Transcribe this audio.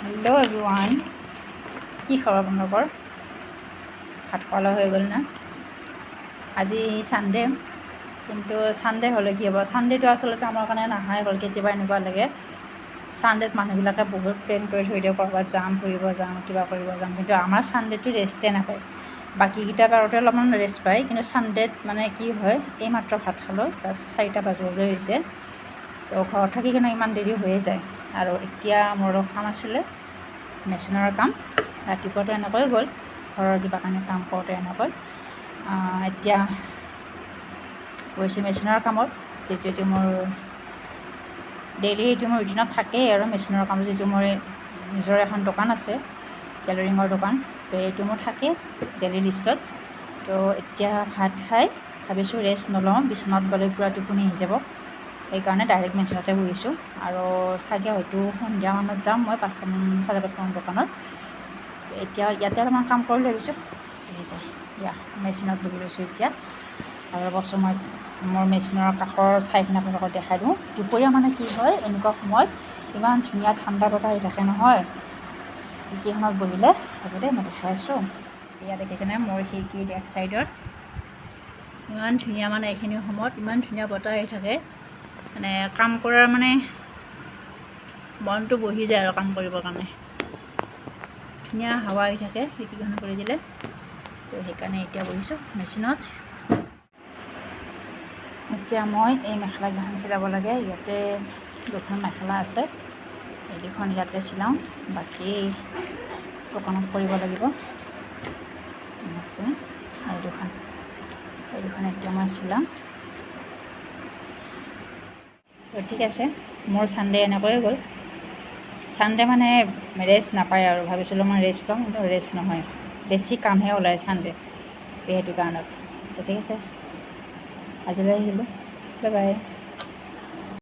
Hello' everyone, কি খবৰ আপোনালোকৰ? ভাত খোৱা হৈ গ'ল না? আজি ছানডে, কিন্তু ছানডে হ'লে কি হ'ব, ছানডেটো আচলতে আমাৰ কাৰণে নাহাই হ'ল। কেতিয়াবা এনেকুৱা লাগে ছানডেত মানুহবিলাকে বহুত প্লেন কৰি থৈ দিয়ে, ক'ৰবাত যাম, ফুৰিব যাম, কিবা কৰিব যাম, কিন্তু আমাৰ ছানডেটো ৰেষ্টে নাপায়। বাকীকেইটা বাৰতে অলপমান ৰেষ্ট পায়, কিন্তু ছানডেত মানে কি হয়, এইমাত্ৰ ভাত খালোঁ, জাষ্ট 4টা বাজো হৈছে, তো ঘৰত থাকি কিনে ইমান দেৰি হৈয়ে যায়। আৰু এতিয়া মোৰ কাম আছিলে, মেচিনৰ কাম। ৰাতিপুৱাটো এনেকৈ গ'ল, ঘৰৰ কিবা কাৰণে কাম কৰোঁতে এনেকৈ। এতিয়া গৈছোঁ মেচিনৰ কামত, যিটো মোৰ ডেইলি এইটো মোৰ ৰুটিনত থাকেই। আৰু মেচিনৰ কাম যিটো মোৰ নিজৰ এখন দোকান আছে, টেইলৰিঙৰ দোকান, তো এইটো মোৰ থাকে ডেইলি লিষ্টত। তো এতিয়া ভাত খাই ভাবিছোঁ ৰেষ্ট নলওঁ, বিচনাত গ'লে পূৰা টোপনি আহি যাব, সেইকাৰণে ডাইৰেক্ট মেচিনতে বহিছোঁ। আৰু চাগে হয়তো সন্ধিয়ামানত যাম মই, 5টামান 5:30মান দোকানত। এতিয়া ইয়াতে অলপমান কাম কৰি লৈ ভাবিছোঁ হৈ যায়। মেচিনত বহি লৈছোঁ এতিয়া। আৰু বছৰ মই মোৰ মেচিনৰ কাষৰ ঠাইখিনি আপোনালোকক দেখাই দিওঁ। দুপৰীয়া মানে কি হয়, এনেকুৱা সময়ত ইমান ধুনীয়া ঠাণ্ডা বতাহ আহি থাকে নহয়, খিৰিকীখনত বহিলে। হ'ব দেই, মই দেখাই আছোঁ। এয়া দেখিছেনে, মোৰ খিৰিকীৰ এক চাইডত ইমান ধুনীয়া, মানে এইখিনি সময়ত ইমান ধুনীয়া বতাহ আহি থাকে, মানে কাম কৰাৰ মানে মনটো বহি যায় আৰু কাম কৰিবৰ কাৰণে। ধুনীয়া হাৱা আহি থাকে খিৰিকীখন খুলি দিলে, তো সেইকাৰণে এতিয়া বহিছোঁ মেচিনত। এতিয়া মই এই মেখেলাকেইখন চিলাব লাগে। ইয়াতে 2খন মেখেলা আছে, এই 2খন ইয়াতে চিলাওঁ, বাকী দোকানত কৰিব লাগিব। এই 2খন এতিয়া মই চিলাম। তো ঠিক আছে, মোৰ ছানডে এনেকৈয়ে গ'ল। ছানডে মানে ৰেষ্ট নাপায় আৰু, ভাবিছিলোঁ মই ৰেষ্ট ল'ম, কিন্তু ৰেষ্ট নহয়, বেছি কামহে ওলায় ছানডে, সেইটো কাৰণত। তো ঠিক আছে, আজিলৈ আহিলোঁ, বাই বাই।